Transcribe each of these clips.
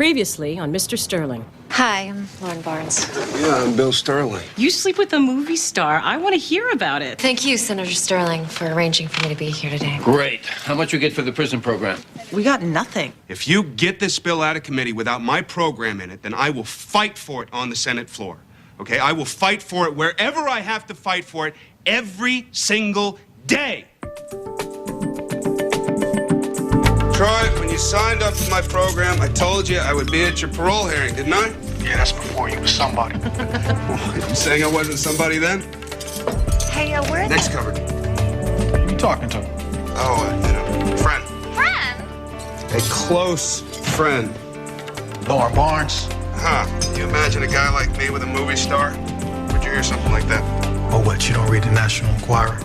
Previously on Mr. Sterling. Hi, I'm Lauren Barnes. Yeah, I'm Bill Sterling. You sleep with a movie star. I want to hear about it. Thank you, Senator Sterling, for arranging for me to be here today. Great. How much you get for the prison program? We got nothing. If you get this bill out of committee without my program in it, then I will fight for it on the Senate floor. Okay? I will fight for it wherever I have to fight for it every single day. Troy, when you signed up for my program, I told you I would be at your parole hearing, didn't I? Yeah, that's before you were somebody. You saying I wasn't somebody then? Hey, where Next cover. Who are you talking to? Oh, friend. Friend? A close friend. Lauren Barnes. Huh. Can you imagine a guy like me with a movie star? Would you hear something like that? Oh, what, you don't read the National Enquirer?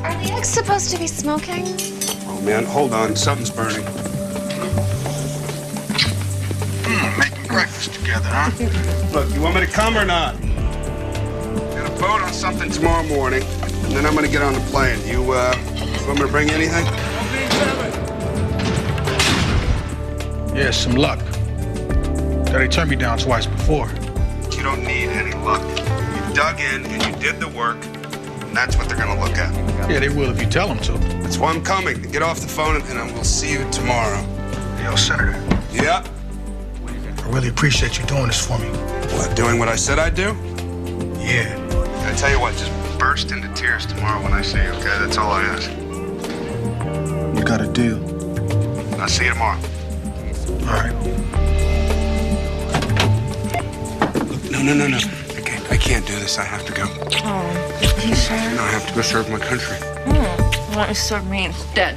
Are the eggs supposed to be smoking? Oh, man, hold on. Something's burning. Making breakfast together, huh? Look, you want me to come or not? We're gonna vote on something tomorrow morning, and then I'm gonna get on the plane. You want me to bring you anything? Yeah, some luck. Daddy turned me down twice before. You don't need any luck. You dug in and you did the work, and that's what they're gonna look at. Yeah, they will if you tell them to. That's why I'm coming. Get off the phone, and I will see you tomorrow. Yo, Senator, Yeah? I really appreciate you doing this for me. What, doing what I said I'd do? Yeah. I tell you what, just burst into tears tomorrow when I see you, okay? That's all I ask. You got a deal. I'll see you tomorrow. All right. Look, no. I can't do this. I have to go. Oh, you sure? No, I have to go serve my country. Why don't you serve me instead?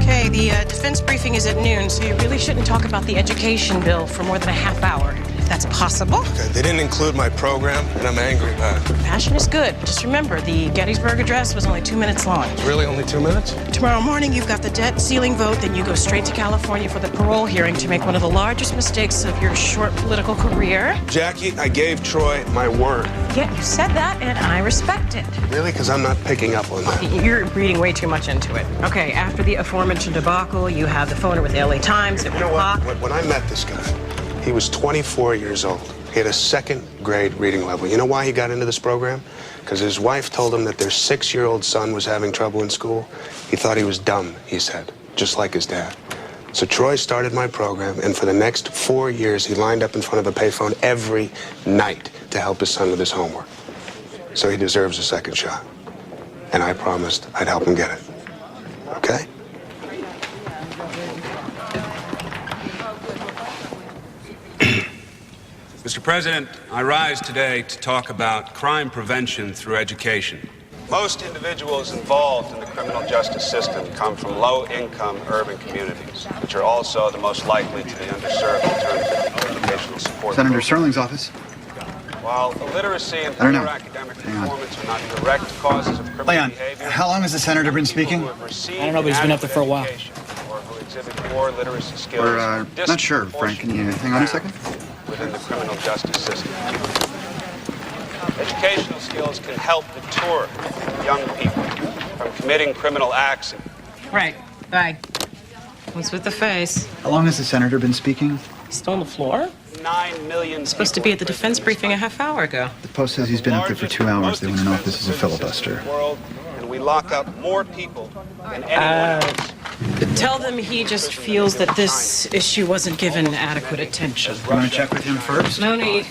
Okay, the defense briefing is at noon, so you really shouldn't talk about the education bill for more than a half hour, if that's possible. Okay, they didn't include my program, and I'm angry about it. Passion is good. Just remember, the Gettysburg Address was only 2 minutes long. Really, only 2 minutes? Tomorrow morning, you've got the debt ceiling vote, then you go straight to California for the parole hearing to make one of the largest mistakes of your short political career. Jackie, I gave Troy my word. Yeah, you said that, and I respect it. Really? Because I'm not picking up on that. You're reading way too much into it. Okay, after the aforementioned debacle, you have the phoner with the LA Times at You know 1 o'clock. what? When I met this guy, he was 24 years old. He had a second grade reading level. You know why he got into this program? Because his wife told him that their 6-year-old son was having trouble in school. He thought he was dumb, he said, just like his dad. So Troy started my program, and for the next 4 years, he lined up in front of a payphone every night to help his son with his homework. So he deserves a second shot. And I promised I'd help him get it. Okay? Mr. President, I rise today to talk about crime prevention through education. Most individuals involved in the criminal justice system come from low-income urban communities, which are also the most likely to be underserved in terms of educational support. Senator Sterling's office. While illiteracy and I don't know. poor academic performance are not direct causes of criminal Leon, behavior, how long has the senator been speaking? people who have received I don't know, but he's been up there for a while. education or who exhibit poor literacy skills We're not sure, Frank. Can you hang on a second? Within the criminal justice system. Educational skills can help deter young people from committing criminal acts. Right, bye. What's with the face? How long has the senator been speaking? Still on the floor? 9 million Supposed to be at the defense briefing a half hour ago. The Post says he's been up there for 2 hours. They want to know if this is a filibuster. And we lock up more people than anyone else. Tell them he just feels that this issue wasn't given adequate attention. You want to check with him first? No need.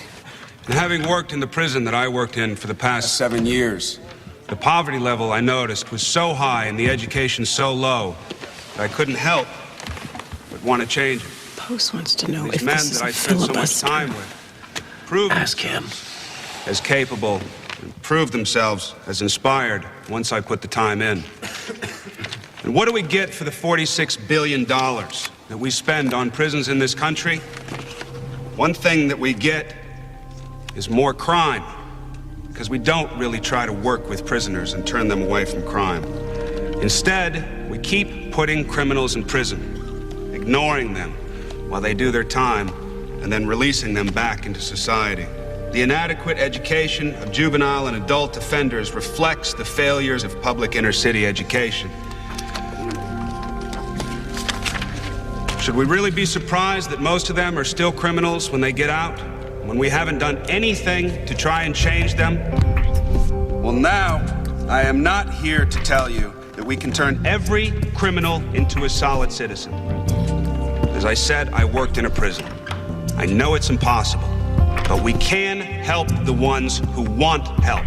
And having worked in the prison that I worked in for the past 7 years, the poverty level I noticed was so high and the education so low that I couldn't help but that want to change it. Post wants to know These if men this is that I a spent so much filibuster. time with prove Ask him. as capable and prove themselves as inspired once I put the time in. And what do we get for the $46 billion that we spend on prisons in this country? One thing that we get is more crime, because we don't really try to work with prisoners and turn them away from crime. Instead, we keep putting criminals in prison, ignoring them while they do their time, and then releasing them back into society. The inadequate education of juvenile and adult offenders reflects the failures of public inner-city education. Should we really be surprised that most of them are still criminals when they get out, when we haven't done anything to try and change them? Well, now, I am not here to tell you that we can turn every criminal into a solid citizen. As I said, I worked in a prison. I know it's impossible, but we can help the ones who want help.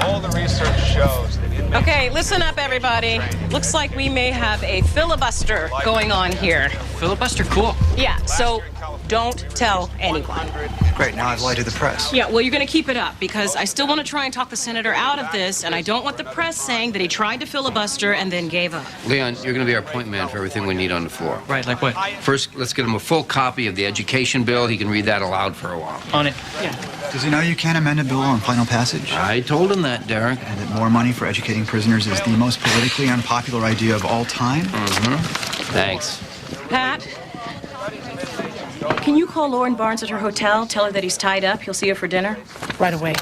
All the research shows that inmates... Okay, listen up, everybody. Looks like we may have a filibuster going on here. Filibuster? Cool. Yeah, so don't tell anyone. Great, now I've lied to the press. Yeah, well, you're going to keep it up because I still want to try and talk the senator out of this, and I don't want the press saying that he tried to filibuster and then gave up. Leon, you're going to be our point man for everything we need on the floor. Right, like what? First, let's get him a full copy of the education bill. He can read that aloud for a while. On it. Yeah. Does he know you can't amend a bill on final passage? I told him that, Derek. And that more money for educating prisoners is the most politically unpopular idea of all time? Thanks. Pat, can you call Lauren Barnes at her hotel? Tell her that he's tied up. He'll see her for dinner. Right away.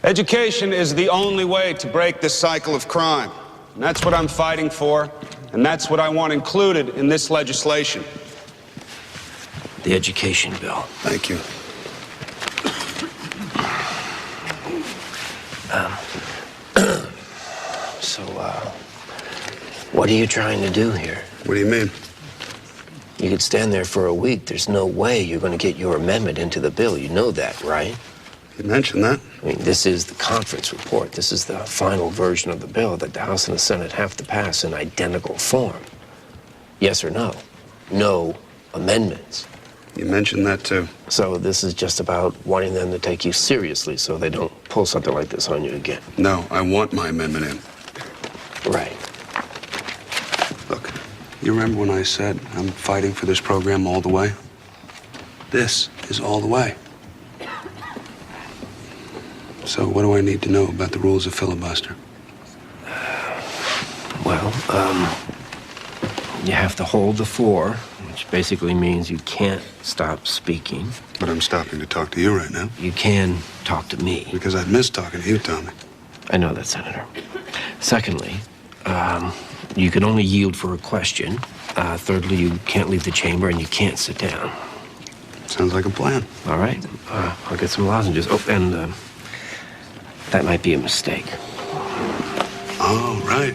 Education is the only way to break this cycle of crime. And that's what I'm fighting for, and that's what I want included in this legislation. The education bill. Thank you. So, what are you trying to do here? What do you mean? You could stand there for a week. There's no way you're going to get your amendment into the bill. You know that, right? You mentioned that. I mean, this is the conference report. This is the final version of the bill that the House and the Senate have to pass in identical form. Yes or no? No amendments. You mentioned that, too. So this is just about wanting them to take you seriously so they don't pull something like this on you again. No, I want my amendment in. Right. Look, you remember when I said I'm fighting for this program all the way? This is all the way. So what do I need to know about the rules of filibuster? Well, you have to hold the floor, which basically means you can't stop speaking. But I'm stopping to talk to you right now. You can talk to me. Because I'd miss talking to you, Tommy. I know that, Senator. Secondly, you can only yield for a question. Thirdly, you can't leave the chamber and you can't sit down. Sounds like a plan. All right? I'll get some lozenges. Oh, and that might be a mistake. Oh, right.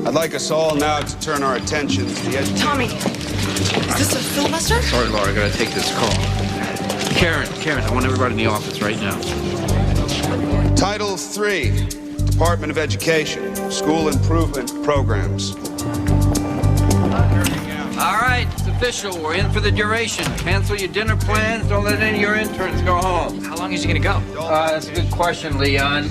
I'd like us all now to turn our attention to the education. Tommy, is this a filibuster? Sorry, Laura, I gotta take this call. Karen, I want everybody in the office right now. Title III, Department of Education, School Improvement Programs. All right, it's official. We're in for the duration. Cancel your dinner plans. Don't let any of your interns go home. How long is he gonna go? That's a good question, Leon.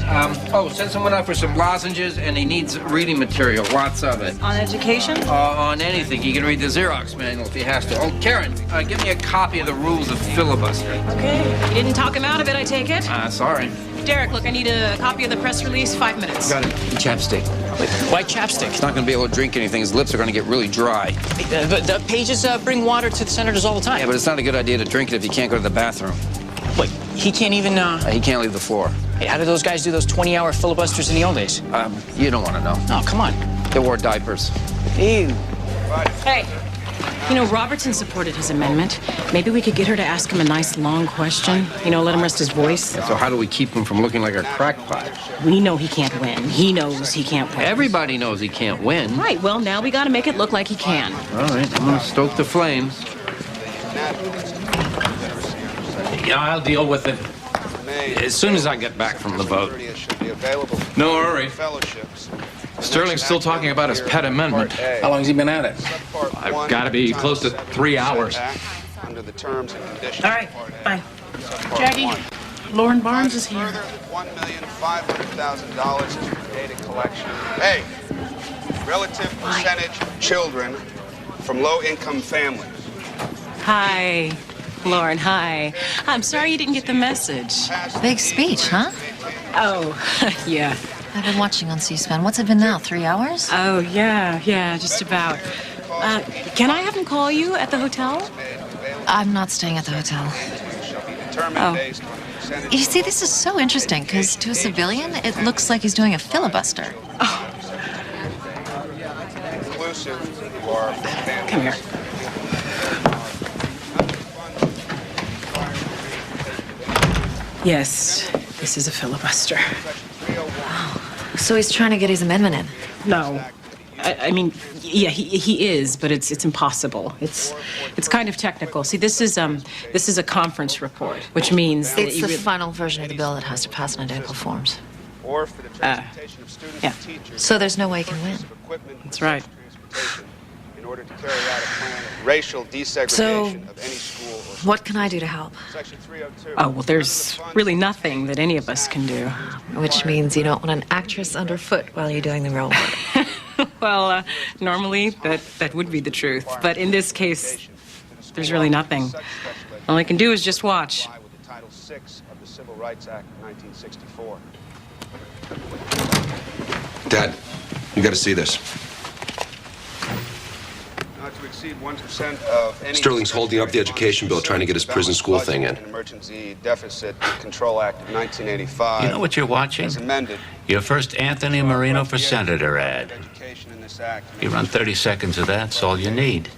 Send someone out for some lozenges, and he needs reading material, lots of it. On education? On anything. He can read the Xerox manual if he has to. Oh, Karen, give me a copy of the rules of filibuster. Okay. You didn't talk him out of it, I take it? Sorry. Derek, look, I need a copy of the press release. 5 minutes. Got it. Chapstick. Why chapstick? He's not going to be able to drink anything. His lips are going to get really dry. But the pages bring water to the senators all the time. Yeah, but it's not a good idea to drink it if you can't go to the bathroom. Wait, he can't even, He can't leave the floor. Hey, how did those guys do those 20-hour filibusters in the old days? You don't want to know. Oh, come on. They wore diapers. Ew. Hey, you know, Robertson supported his amendment. Maybe we could get her to ask him a nice, long question. You know, let him rest his voice. So how do we keep him from looking like a crackpot? We know he can't win. He knows he can't win. Everybody knows he can't win. Right, well, now we gotta make it look like he can. All right, I'm going to stoke the flames. Yeah, I'll deal with it as soon as I get back from the vote. No hurry. Sterling's still talking about his pet amendment. How long's he been at it? I've got to be close to 3 hours. Under the terms and conditions. All right, bye. Jackie, Lauren Barnes is here. $1,500,000 is for data collection. Hey, relative percentage children from low-income families. Hi, Lauren, hi. I'm sorry you didn't get the message. Big speech, huh? Oh, yeah. I've been watching on C-SPAN. What's it been now, 3 hours? Oh, yeah, just about. Can I have him call you at the hotel? I'm not staying at the hotel. Oh. You see, this is so interesting, because to a civilian, it looks like he's doing a filibuster. Oh. Come here. Yes, this is a filibuster. Oh. So he's trying to get his amendment in? No. I mean, yeah, he is, but it's impossible. It's kind of technical. See, this is a conference report, which means that it's the final version of the bill that has to pass in identical forms. Or for the transportation of students yeah. and teachers. So there's no way he can win. That's right. In order to carry out a plan of racial desegregation of any school or what can I do to help? Section 302. Oh, well, there's really nothing that any of us can do. Which means you don't want an actress underfoot while you're doing the real work. Well, normally that would be the truth. But in this case, there's really nothing. All I can do is just watch. With the Title VI of the Civil Rights Act of 1964. Dad, you got to see this. Not to exceed 1% of any Sterling's holding up the education bill, trying to get his prison school thing in. Emergency Deficit Control Act of 1985. You know what you're watching? As amended. Your first Anthony Marino for Senator ad. Education in this act. You run 30 seconds of that, that's all you need.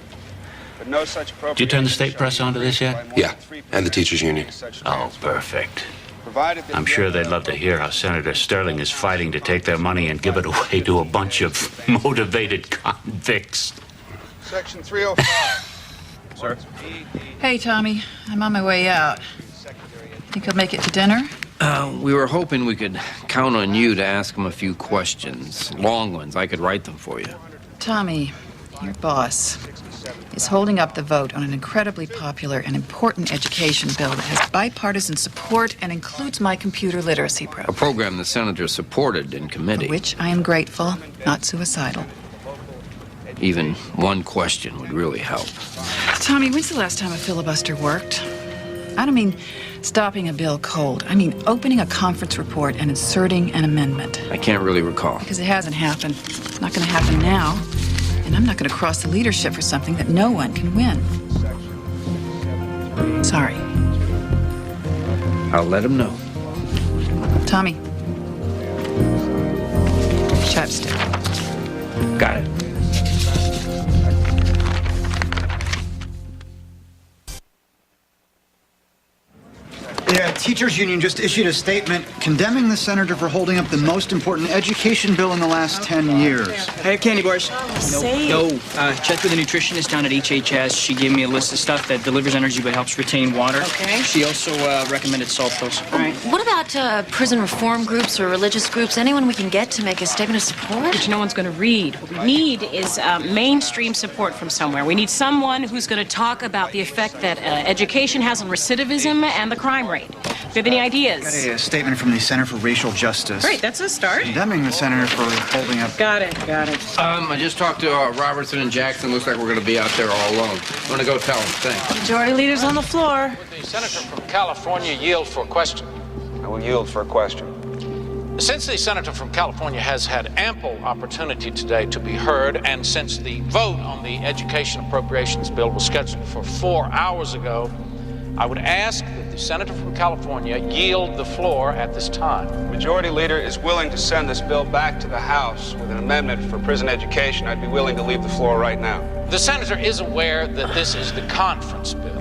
But no such Did you turn the state press onto this yet? Yeah, and the teachers union. Oh, perfect. I'm sure they'd love to hear how Senator Sterling is fighting to take their money and give it away to a bunch of motivated convicts. Section 305. Sir? Hey, Tommy. I'm on my way out. Think I'll make it to dinner? We were hoping we could count on you to ask him a few questions. Long ones. I could write them for you. Tommy, your boss is holding up the vote on an incredibly popular and important education bill that has bipartisan support and includes my computer literacy A program. program the senator supported in committee. For which I am grateful, not suicidal. Even one question would really help. Tommy, when's the last time a filibuster worked? I don't mean stopping a bill cold. I mean opening a conference report and inserting an amendment. I can't really recall. Because it hasn't happened. It's not going to happen now. And I'm not going to cross the leadership for something that no one can win. Sorry. I'll let him know. Tommy. Chapstick. Got it. The teachers union just issued a statement condemning the senator for holding up the most important education bill in the last 10 years. I have candy bars. Say- Checked with the nutritionist down at HHS. She gave me a list of stuff that delivers energy but helps retain water. Okay. She also recommended salt pills. All right. What about prison reform groups or religious groups? Anyone we can get to make a statement of support? Which no one's going to read. What we need is mainstream support from somewhere. We need someone who's going to talk about the effect that education has on recidivism and the crime rate. Do you have any ideas? Got a statement from the Center for Racial Justice. Great, that's a start. Condemning the senator for holding up. Got it. I just talked to Robertson and Jackson. Looks like we're going to be out there all alone. I'm going to go tell them. Thanks. Majority leader's on the floor. The senator from California yield for question. I will yield for a question. Since the senator from California has had ample opportunity today to be heard, and since the vote on the education appropriations bill was scheduled for 4 hours ago, I would ask that the senator from California yield the floor at this time. The Majority Leader is willing to send this bill back to the House with an amendment for prison education. I'd be willing to leave the floor right now. The senator is aware that this is the conference bill,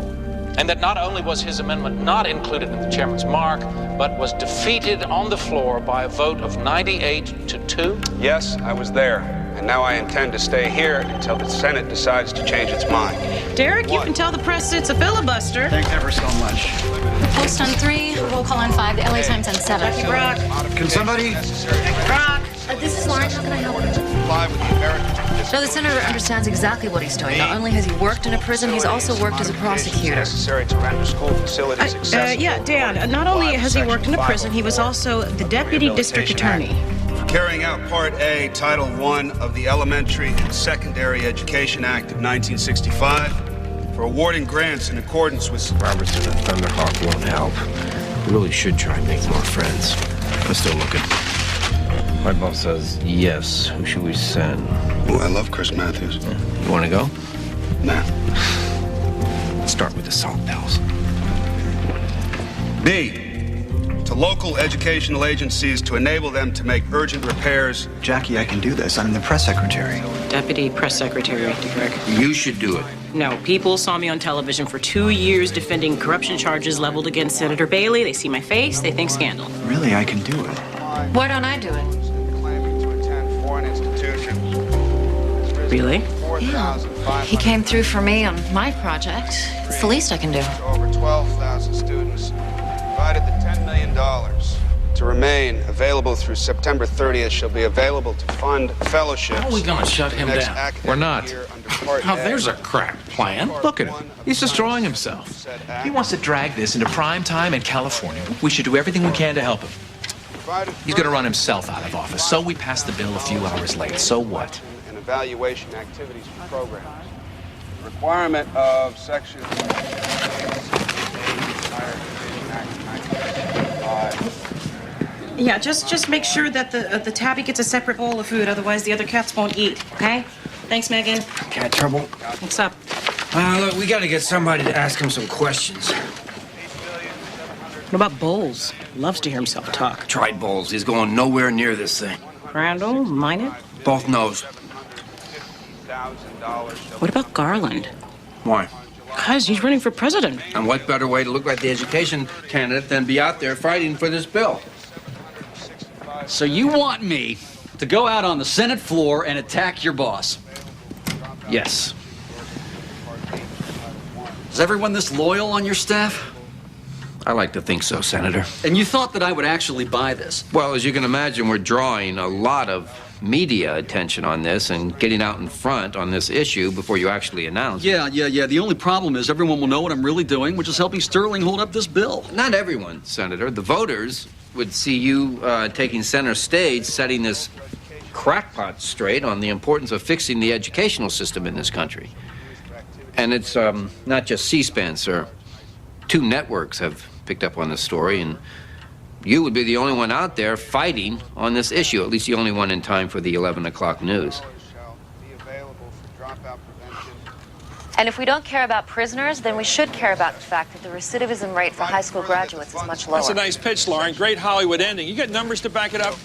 and that not only was his amendment not included in the chairman's mark, but was defeated on the floor by a vote of 98 to 2. Yes, I was there, and now I intend to stay here until the Senate decides to change its mind. Derek, you can tell the press it's a filibuster. Thanks ever so much. Post on 3, roll call on 5, the LA Times on 7. Jackie Brock. Can somebody? Brock. This is Lauren. How can I help you? No, the senator understands exactly what he's doing. Not only has he worked in a prison, he's also worked as a prosecutor. Necessary to render school facilities accessible. Yeah, Dan, not only has he worked in a prison, he was also the deputy district attorney. Carrying out Part A, Title I of the Elementary and Secondary Education Act of 1965 for awarding grants in accordance with... Robertson and Thunderhawk won't help. We really should try and make more friends. I'm still looking. My boss says yes. Who should we send? Oh, I love Chris Matthews. You want to go? Nah. Let's start with the salt bells. B, to local educational agencies to enable them to make urgent repairs. Jackie, I can do this. I'm the press secretary. Deputy press secretary, Derek. You should do it. No, people saw me on television for 2 years defending corruption charges leveled against Senator Bailey. They see my face, they think scandal. Really, I can do it. Why don't I do it? Claiming to attend foreign institutions. Really? Yeah. He came through for me on my project. It's the least I can do. Over 12,000 students. Provided the $10 million to remain available through September 30th shall be available to fund fellowships. How are we going to shut him down? We're not. Now, there's a crack plan. Look at him. He's destroying himself. He wants to drag this into prime time in California. We should do everything we can to help him. He's going to run himself out of office. So we passed the bill a few hours late. So what? And evaluation activities for programs. The requirement of Section Yeah, just make sure that the tabby gets a separate bowl of food, otherwise the other cats won't eat, okay? Thanks, Megan. Cat trouble? What's up? Look, we got to get somebody to ask him some questions. What about Bowles? Loves to hear himself talk. Tried Bowles. He's going nowhere near this thing. Randall, mine it? Both knows. What about Garland? Why? Because he's running for president. And what better way to look like the education candidate than be out there fighting for this bill? So you want me to go out on the Senate floor and attack your boss? Yes. Is everyone this loyal on your staff? I like to think so, Senator. And you thought that I would actually buy this? Well, as you can imagine, we're drawing a lot of media attention on this and getting out in front on this issue before you actually announce it. Yeah. The only problem is everyone will know what I'm really doing, which is helping Sterling hold up this bill. Not everyone, Senator. The voters would see you taking center stage, setting this crackpot straight on the importance of fixing the educational system in this country. And it's not just C-SPAN, sir. 2 networks have picked up on this story, and you would be the only one out there fighting on this issue, at least the only one in time for the 11 o'clock news. And if we don't care about prisoners, then we should care about the fact that the recidivism rate for high school graduates is much lower. That's a nice pitch, Lauren. Great Hollywood ending. You got numbers to back it up?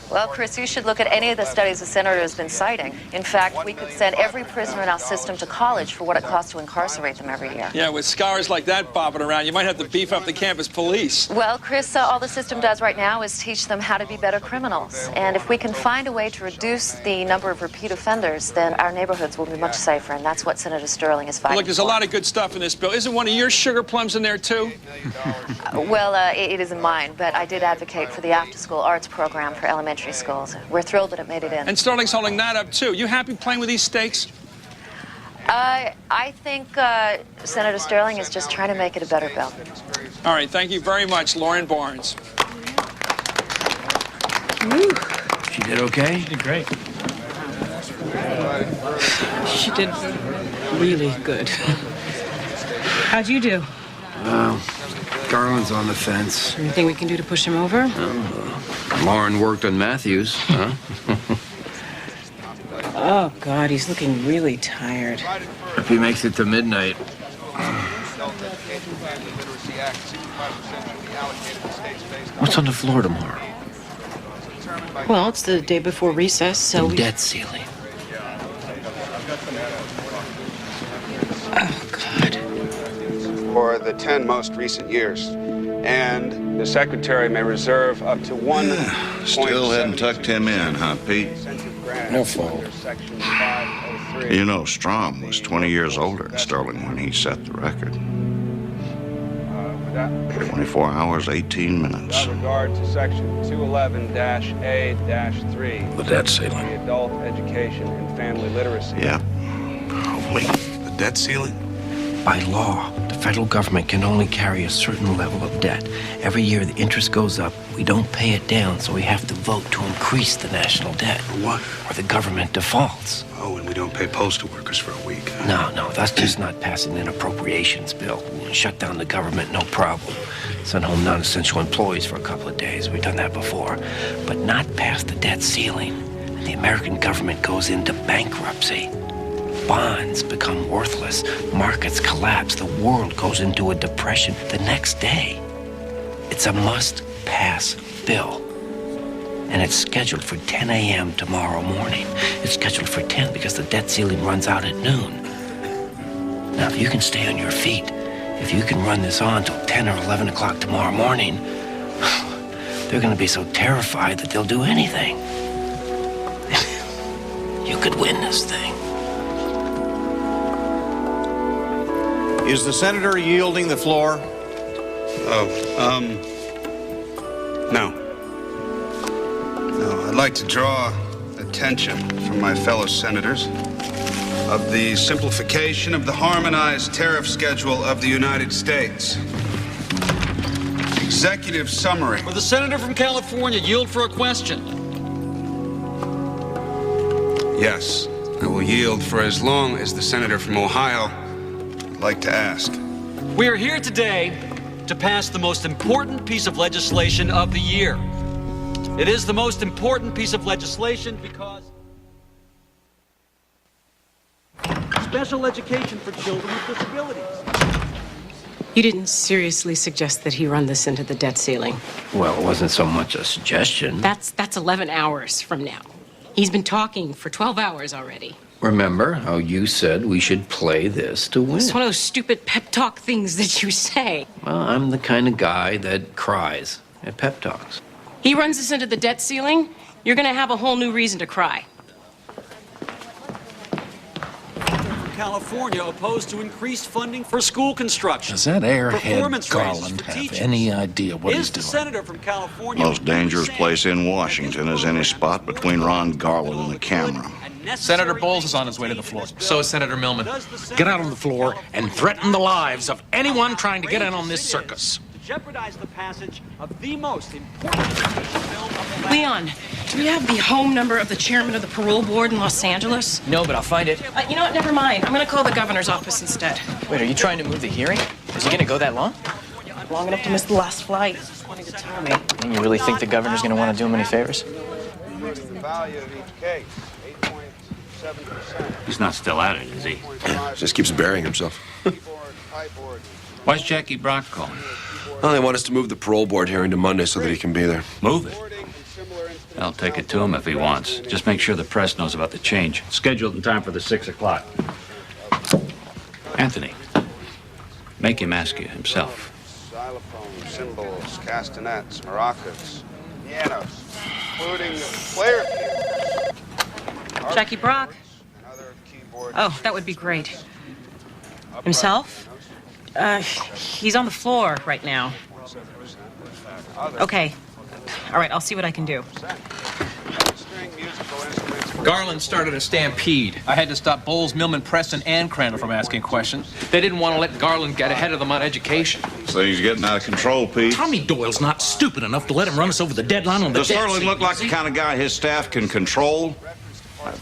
Well, Chris, you should look at any of the studies the senator has been citing. In fact, we could send every prisoner in our system to college for what it costs to incarcerate them every year. Yeah, with scars like that bobbing around, you might have to beef up the campus police. Well, Chris, all the system does right now is teach them how to be better criminals. And if we can find a way to reduce the number of repeat offenders, then our neighborhoods will be much safer, and that's what Senator Sterling is fighting Look, there's a lot of good stuff in this bill. Isn't one of your sugar plums in there, too? It isn't mine, but I did advocate for the after-school arts program for elementary schools. We're thrilled that it made it in. And Sterling's holding that up, too. You happy playing with these stakes? I think Senator Sterling is just trying to make it a better bill. All right, thank you very much, Lauren Barnes. She did okay? She did great. She did really good. How'd you do? Garland's on the fence. Anything we can do to push him over? Lauren worked on Matthews, huh? Oh, God, he's looking really tired. If he makes it to midnight. What's on the floor tomorrow? Well, it's the day before recess, so the debt ceiling. Oh, God. For the 10 most recent years. And the secretary may reserve up to one. Still hadn't tucked him in, huh, Pete? No fault. You know, Strom was 20 years older than Sterling when he set the record. Without 24 hours, 18 minutes. regard to section 211-A-3. The debt ceiling. The adult education and family literacy. Yeah. Holy. The debt ceiling? By law, the federal government can only carry a certain level of debt. Every year the interest goes up. We don't pay it down, so we have to vote to increase the national debt. What? Or the government defaults. Oh, and we don't pay postal workers for a week. No, that's just not passing an appropriations bill. Shut down the government, no problem. Send home non-essential employees for a couple of days. We've done that before. But not past the debt ceiling. The American government goes into bankruptcy. Bonds become worthless. Markets collapse. The world goes into a depression the next day. It's a must-pass bill. And it's scheduled for 10 a.m. tomorrow morning. It's scheduled for 10 because the debt ceiling runs out at noon. Now, if you can stay on your feet, if you can run this on till 10 or 11 o'clock tomorrow morning, they're going to be so terrified that they'll do anything. You could win this thing. Is the senator yielding the floor? No. No, I'd like to draw attention from my fellow senators of the simplification of the harmonized tariff schedule of the United States. Executive summary. Will the senator from California yield for a question? Yes, I will yield for as long as the senator from Ohio would like to ask. We are here today to pass the most important piece of legislation of the year. It is the most important piece of legislation because special education for children with disabilities. You didn't seriously suggest that he run this into the debt ceiling. Well, it wasn't so much a suggestion. That's 11 hours from now. He's been talking for 12 hours already. Remember how you said we should play this to win? It's one of those stupid pep talk things that you say. Well, I'm the kind of guy that cries at pep talks. He runs us into the debt ceiling, you're gonna have a whole new reason to cry. California opposed to increased funding for school construction. Does that airhead Performance Garland raises for have teachers. any idea what he's Is the doing? senator from California Most dangerous place in Washington is any spot between Ron Garland and the camera. Senator Bowles is on his way to the floor. So is Senator Millman. Get out on the floor and threaten the lives of anyone trying to get in on this circus. to jeopardize the passage of the most important education bill of the Leon, do we have the home number of the chairman of the parole board in Los Angeles? No, but I'll find it. You know what? Never mind. I'm going to call the governor's office instead. Wait, are you trying to move the hearing? Is it going to go that long? Long enough to miss the last flight. Wanting to tell me. And you really think the governor's going to want to do him any favors? The value of each case, 8.7%. He's not still at it, is he? Just keeps burying himself. Why's Jackie Brock calling? Well, they want us to move the parole board hearing to Monday so that he can be there. Move it. I'll take it to him if he wants. Just make sure the press knows about the change. Scheduled in time for the 6 o'clock. Anthony, make him ask you himself. Xylophones, cymbals, castanets, maracas, pianos, including player keyboards. Jackie Brock? Oh, that would be great. Himself? He's on the floor right now. Okay. All right, I'll see what I can do. Garland started a stampede. I had to stop Bowles, Millman, Preston, and Crandall from asking questions. They didn't want to let Garland get ahead of them on education. So he's getting out of control, Pete. Tommy Doyle's not stupid enough to let him run us over the deadline on the Does debt Sterling ceiling. look like the kind of guy his staff can control?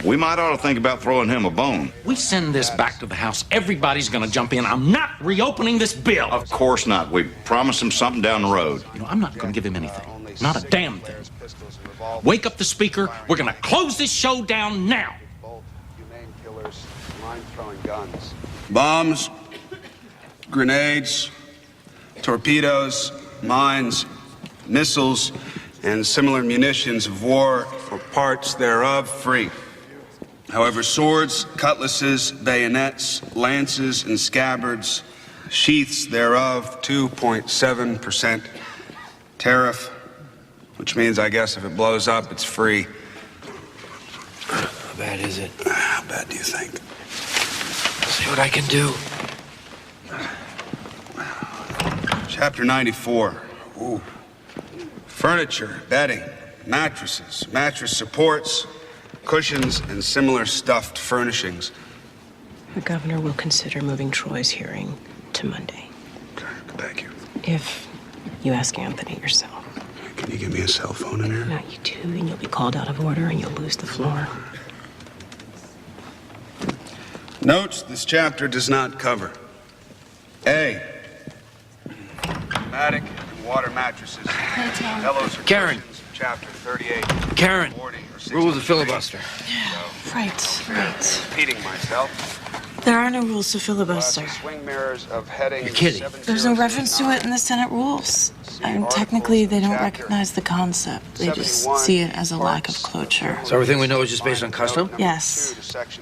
We might ought to think about throwing him a bone. We send this back to the House, everybody's gonna jump in. I'm not reopening this bill. Of course not. We promised him something down the road. You know, I'm not gonna give him anything. Not a damn thing. Wake up the speaker. We're gonna close this show down now. Humane killers, mind-throwing guns. Bombs, grenades, torpedoes, mines, missiles, and similar munitions of war or parts thereof free. However, swords, cutlasses, bayonets, lances, and scabbards, sheaths thereof, 2.7% tariff, which means, I guess, if it blows up, it's free. How bad is it? How bad do you think? See what I can do. Chapter 94. Ooh. Furniture, bedding, mattresses, mattress supports, cushions, and similar stuffed furnishings. The governor will consider moving Troy's hearing to Monday. Okay, thank you. If you ask Anthony yourself. Can you give me a cell phone in here? No, you do, and you'll be called out of order and you'll lose the floor. Notes this chapter does not cover. A. Pneumatic and water mattresses. Pillows or Karen. cushions, Chapter 38. Karen. 40 or 60. Rules of filibuster. Right. Repeating myself. There are no rules to filibuster. Swing mirrors of heading. You're kidding. There's no reference to it in the Senate rules. And technically, they don't recognize the concept. They just see it as a lack of closure. So everything we know is just based on custom? Yes.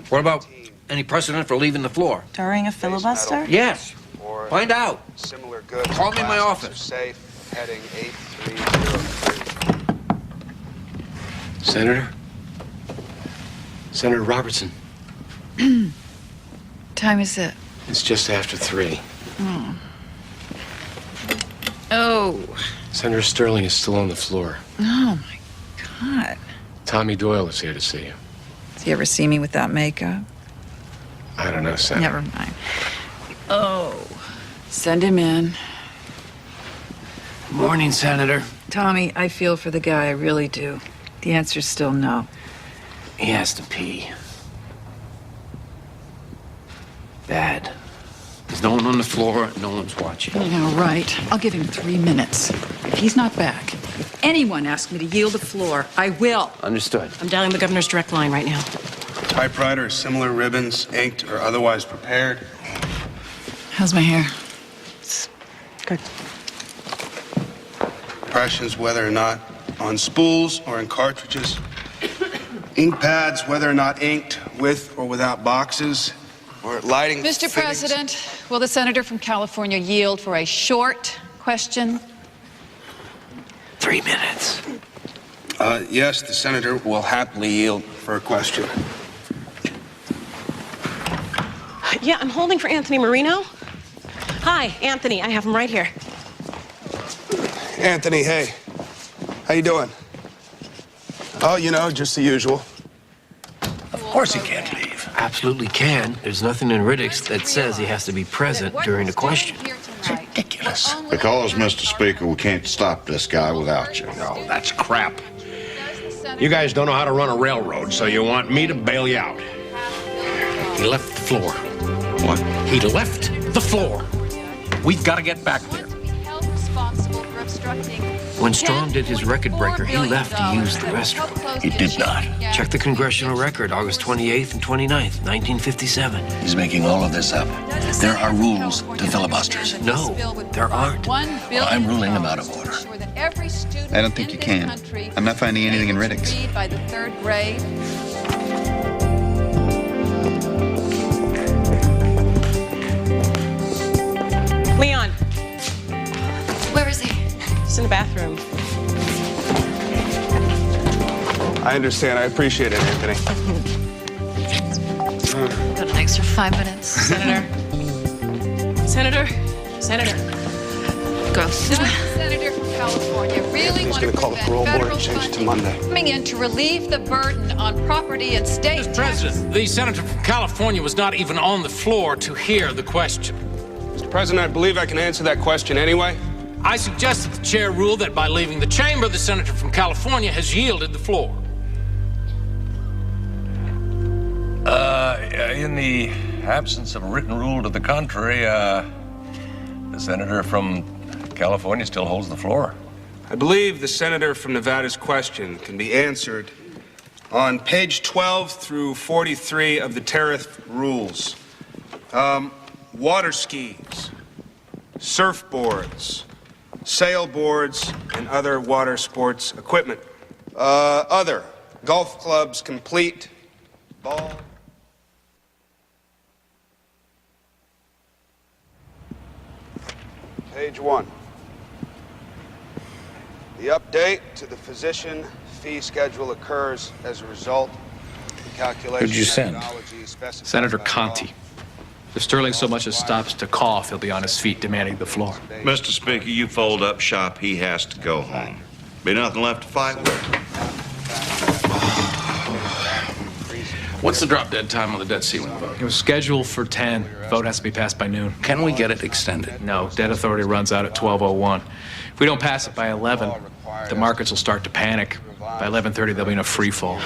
What about any precedent for leaving the floor? During a filibuster? Yes. Find out. Similar goods. Call me in my office. Safe. Heading 8303. Senator? Senator Robertson. Time is it? It's just after 3. Oh. Senator Sterling is still on the floor. Oh, my God. Tommy Doyle is here to see you. Does he ever see me without makeup? I don't know, Senator. Never mind. Oh. Send him in. Morning, Senator. Tommy, I feel for the guy. I really do. The answer's still no. He has to pee. Bad. There's no one on the floor, no one's watching. Yeah, right. I'll give him 3 minutes. If he's not back, if anyone asks me to yield the floor, I will. Understood. I'm dialing the governor's direct line right now. Typewriter, similar ribbons, inked or otherwise prepared. How's my hair? Good. Impressions, whether or not on spools or in cartridges. Ink pads, whether or not inked, with or without boxes. Or lighting. Mr. fittings. President, will the senator from California yield for a short question? 3 minutes. Yes, the senator will happily yield for a question. Yeah, I'm holding for Anthony Marino. Hi, Anthony. I have him right here. Anthony, hey. How you doing? Oh, you know, just the usual. Of course he can't leave. Absolutely can. There's nothing in Riddick's that says he has to be present during the question. It's ridiculous. Because, Mr. Speaker, we can't stop this guy without you. Oh, that's crap. You guys don't know how to run a railroad, so you want me to bail you out. He left the floor. What? He left the floor. We've got to get back there. When Strong did his record breaker, he left to use the restroom. He did not. Check the congressional record, August 28th and 29th, 1957. He's making all of this up. There are rules to filibusters. No, there aren't. Well, I'm ruling them out of order. I don't think you can. I'm not finding anything in Riddick's. By the 3rd grade. Leon. Where is he? He's in the bathroom. I understand. I appreciate it, Anthony. Got an extra 5 minutes. Senator. Go. Senator from California really He's want going to to call the parole board and change it to Monday. coming in to relieve the burden on property and state Mr. President, the senator from California was not even on the floor to hear the question. Mr. President, I believe I can answer that question anyway. I suggest that the chair rule that by leaving the chamber, the senator from California has yielded the floor. In the absence of a written rule to the contrary, the senator from California still holds the floor. I believe the senator from Nevada's question can be answered on page 12 through 43 of the tariff rules. Water skis, surfboards, sailboards, and other water sports equipment. Other, golf clubs complete, ball. Page 1. The update to the physician fee schedule occurs as a result of the calculation Who'd you send? methodology specified Senator by Conti. law. If Sterling so much as stops to cough, he'll be on his feet demanding the floor. Mr. Speaker, you fold up shop, he has to go home. Be nothing left to fight with. What's the drop dead time on the debt ceiling vote? It was scheduled for 10. Vote has to be passed by noon. Can we get it extended? No, debt authority runs out at 12:01. If we don't pass it by 11, the markets will start to panic. By 11:30, there'll be in a free fall.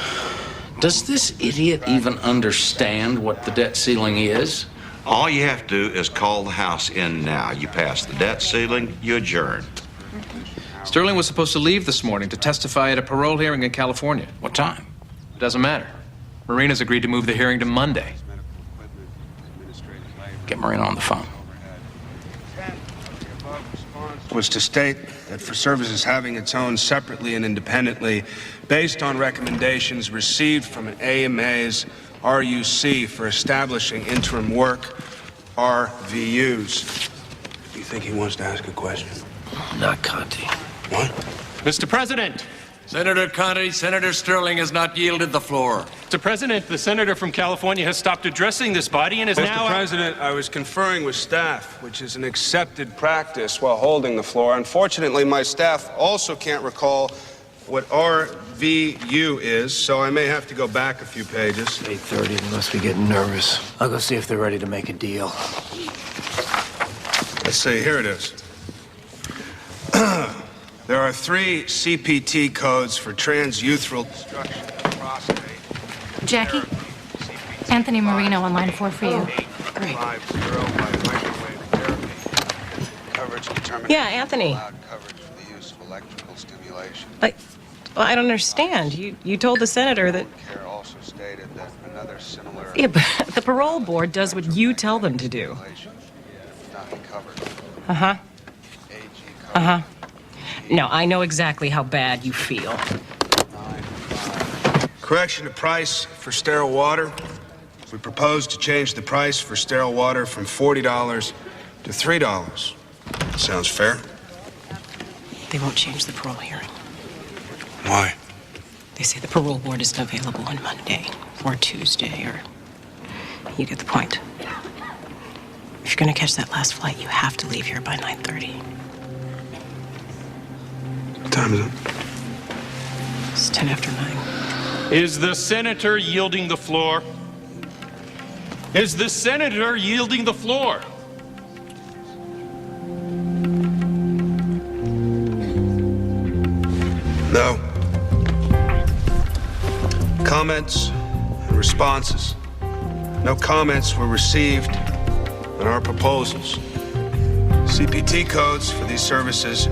Does this idiot even understand what the debt ceiling is? All you have to do is call the House in now. You pass the debt ceiling, you adjourn. Sterling was supposed to leave this morning to testify at a parole hearing in California. What time? It doesn't matter. Marina's agreed to move the hearing to Monday. Get Marina on the phone. Was to state that for services having its own separately and independently, based on recommendations received from an AMA's RUC for establishing interim work, RVUs. Do you think he wants to ask a question? Not Conti. What? Mr. President. Senator Conti, Senator Sterling has not yielded the floor. Mr. President, the senator from California has stopped addressing this body and is now... Mr. President, I was conferring with staff, which is an accepted practice while holding the floor. Unfortunately, my staff also can't recall what RVU is, so I may have to go back a few pages. 8:30, they must be getting nervous. I'll go see if they're ready to make a deal. Let's see, here it is. There are 3 CPT codes for transurethral destruction of prostate. Jackie? Anthony Marino on line 4 for you. Great. Yeah, Anthony. Coverage for the use of electrical stimulation. Well, I don't understand. You told the senator that... Care also stated that another similar... Yeah, but the parole board does what you tell them to do. Uh-huh. Uh-huh. No, I know exactly how bad you feel. Correction to price for sterile water. We propose to change the price for sterile water from $40 to $3. Sounds fair? They won't change the parole hearing. Why? They say the parole board isn't available on Monday or Tuesday, or... You get the point. If you're gonna catch that last flight, you have to leave here by 9:30. What time is it? It's 10 after 9. Is the senator yielding the floor? Is the senator yielding the floor? No. Comments and responses. No comments were received on our proposals. CPT codes for these services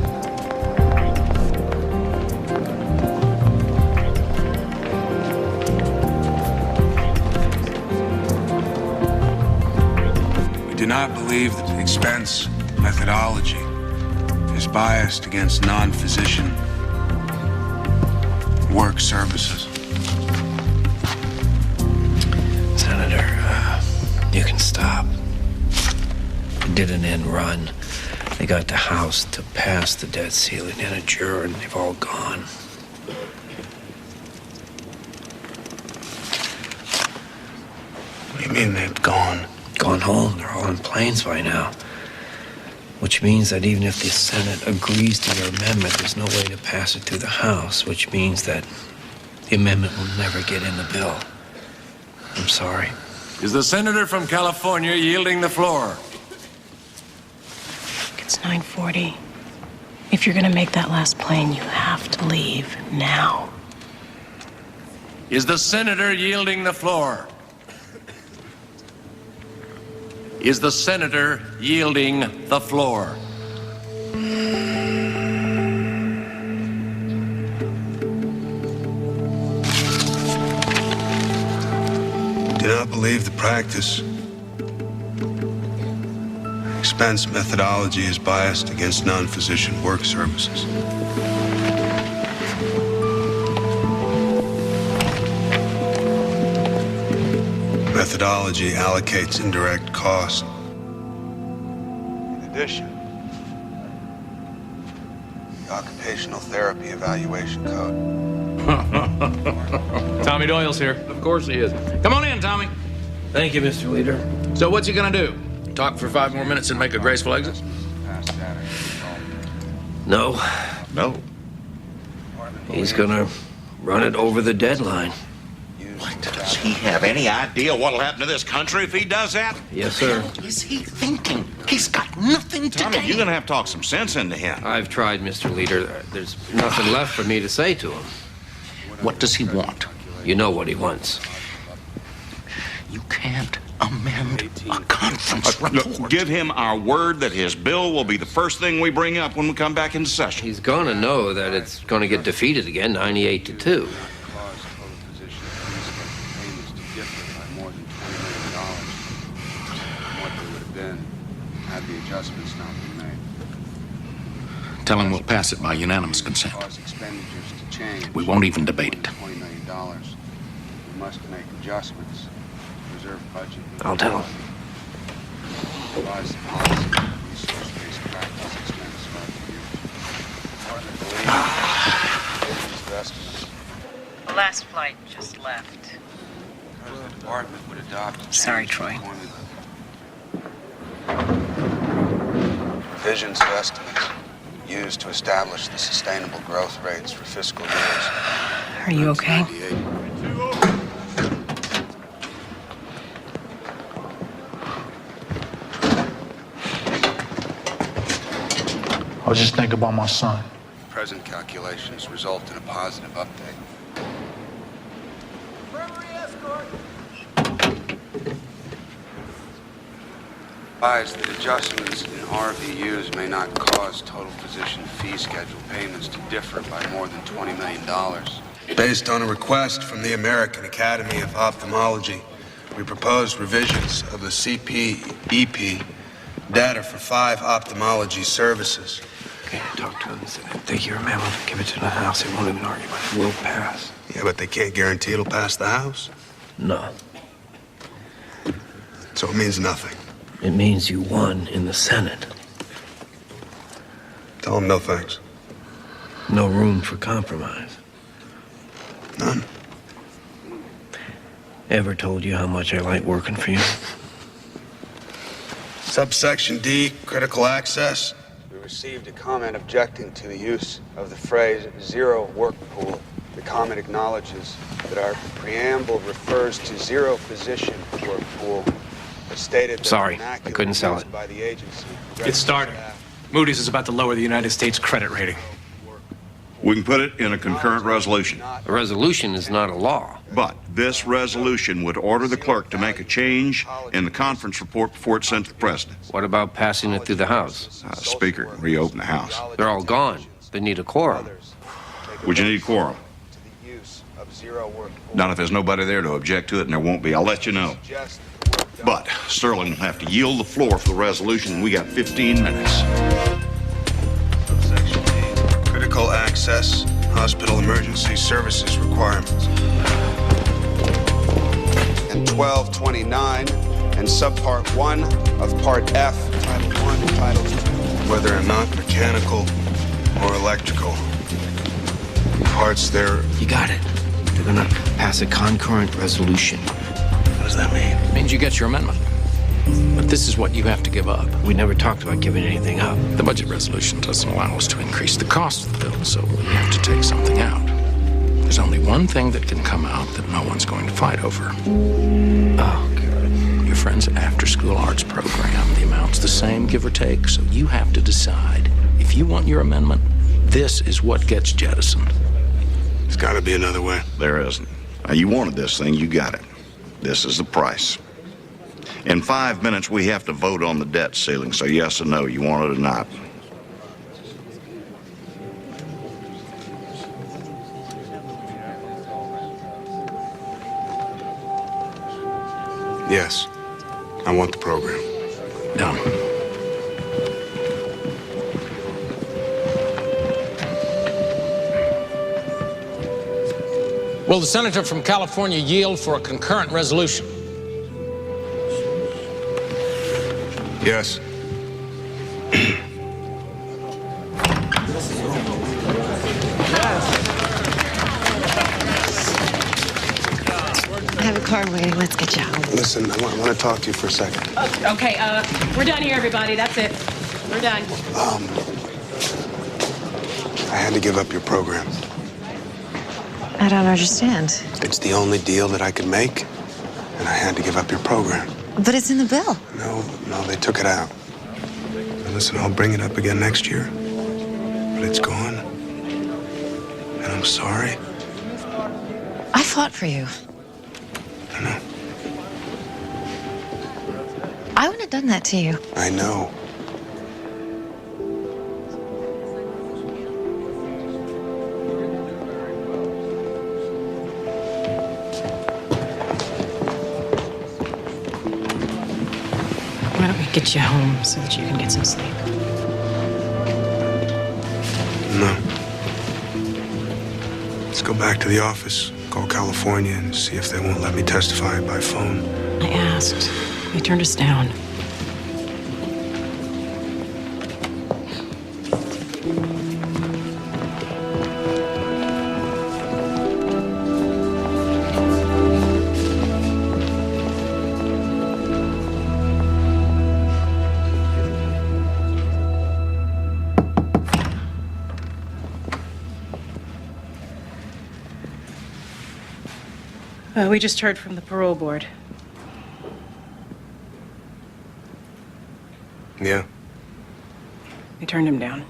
do not believe that the expense methodology is biased against non-physician work services. Senator, you can stop. They did an end run. They got the House to pass the debt ceiling and adjourn. They've all gone. What do you mean they've gone? Gone home. They're all on planes by now. Which means that even if the Senate agrees to your amendment, there's no way to pass it through the House, which means that the amendment will never get in the bill. I'm sorry. Is the senator from California yielding the floor? It's 9:40. If you're gonna make that last plane, you have to leave now. Is the senator yielding the floor? Is the senator yielding the floor? Do not believe the practice. Expense methodology is biased against non-physician work services. Methodology allocates indirect cost. In addition, the Occupational Therapy Evaluation Code. Tommy Doyle's here. Of course he is. Come on in, Tommy. Thank you, Mr. Leader. So what's he gonna do? Talk for 5 more minutes and make a graceful exit? No. No. He's gonna run it over the deadline. Does he have any idea what'll happen to this country if he does that? Yes, sir. What is he thinking? He's got nothing to Tommy, you're gonna have to talk some sense into him. I've tried, Mr. Leader. There's nothing left for me to say to him. What does he want? You know what he wants. You can't amend a conference report. Look, give him our word that his bill will be the first thing we bring up when we come back into session. He's gonna know that it's gonna get defeated again, 98-2. Tell him we'll pass it by unanimous consent. We won't even debate it. I'll tell him. The last flight just left. Sorry, Troy. Revisions of estimates used to establish the sustainable growth rates for fiscal years. Are you okay? I was just thinking about my son. Present calculations result in a positive update. Advise that adjustments in RVUs may not cause total physician fee schedule payments to differ by more than $20 million. Based on a request from the American Academy of Ophthalmology, we proposed revisions of the CP-EP data for 5 ophthalmology services. Okay, talk to him. Take your memo, give it to the House. They won't even argue about it. We'll pass. Yeah, but they can't guarantee it'll pass the House. No. So it means nothing. It means you won in the Senate. Tell them no thanks. No room for compromise. None. Ever told you how much I like working for you? Subsection D, critical access. We received a comment objecting to the use of the phrase zero work pool. The comment acknowledges that our preamble refers to zero physician work pool. Stated Sorry, I couldn't sell it. By the agency. Get started. Moody's is about to lower the United States credit rating. We can put it in a concurrent resolution. A resolution is not a law. But this resolution would order the clerk to make a change in the conference report before it's sent to the president. What about passing it through the House? Speaker, reopen the House. They're all gone. They need a quorum. Would you need a quorum? Not if there's nobody there to object to it, and there won't be. I'll let you know. But Sterling will have to yield the floor for the resolution. We got 15 minutes. Subsection D, critical access, hospital emergency services requirements. And 1229 and subpart 1 of part F, title 1 and title 2. Whether or not mechanical or electrical. Parts there. You got it. They're gonna pass a concurrent resolution. What does that mean? It means you get your amendment. But this is what you have to give up. We never talked about giving anything up. The budget resolution doesn't allow us to increase the cost of the bill, so we have to take something out. There's only one thing that can come out that no one's going to fight over. Oh, God. Your friend's after-school arts program. The amount's the same, give or take, so you have to decide. If you want your amendment, this is what gets jettisoned. There's got to be another way. There isn't. Now, you wanted this thing, you got it. This is the price. In 5 minutes, we have to vote on the debt ceiling, so yes or no, you want it or not. Yes, I want the program. Done. Will the senator from California yield for a concurrent resolution? Yes. have a car waiting. Let's get you home. Listen, I want to talk to you for a second. Okay, we're done here, everybody. That's it. We're done. I had to give up your program. I don't understand. It's the only deal that I could make, and I had to give up your program. But it's in the bill. No, they took it out. And listen, I'll bring it up again next year, but it's gone. And I'm sorry. I fought for you. I know. I wouldn't have done that to you. I know. Why don't we get you home so that you can get some sleep? No. Let's go back to the office, call California, and see if they won't let me testify by phone. I asked. They turned us down. We just heard from the parole board. Yeah. They turned him down.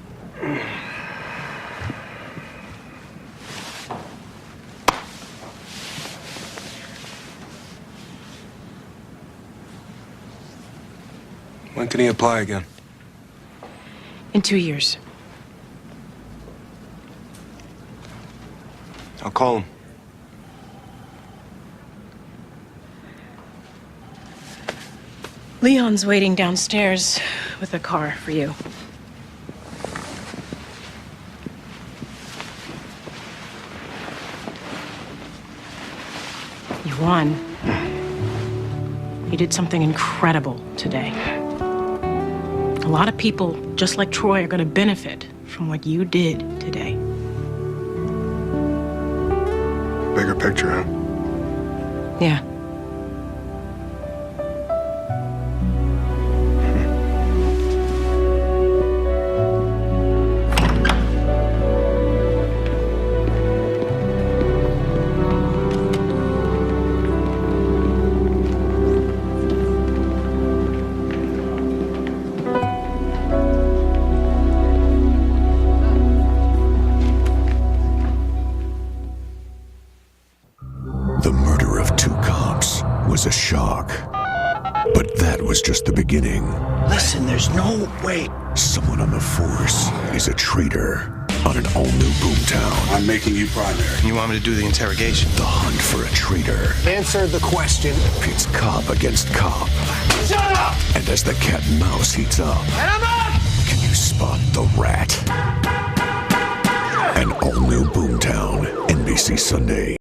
When can he apply again? In 2 years. I'll call him. Leon's waiting downstairs with a car for you. You won. You did something incredible today. A lot of people, just like Troy, are going to benefit from what you did today. Bigger picture, huh? Yeah. A shock. But that was just the beginning. Listen, there's no way. Someone on the force is a traitor on an all-new boomtown. I'm making you primary. You want me to do the interrogation? The hunt for a traitor. Answer the question. Pits cop against cop. Shut up! And as the cat and mouse heats up, And I'm up! can you spot the rat? An all-new boomtown. NBC Sunday.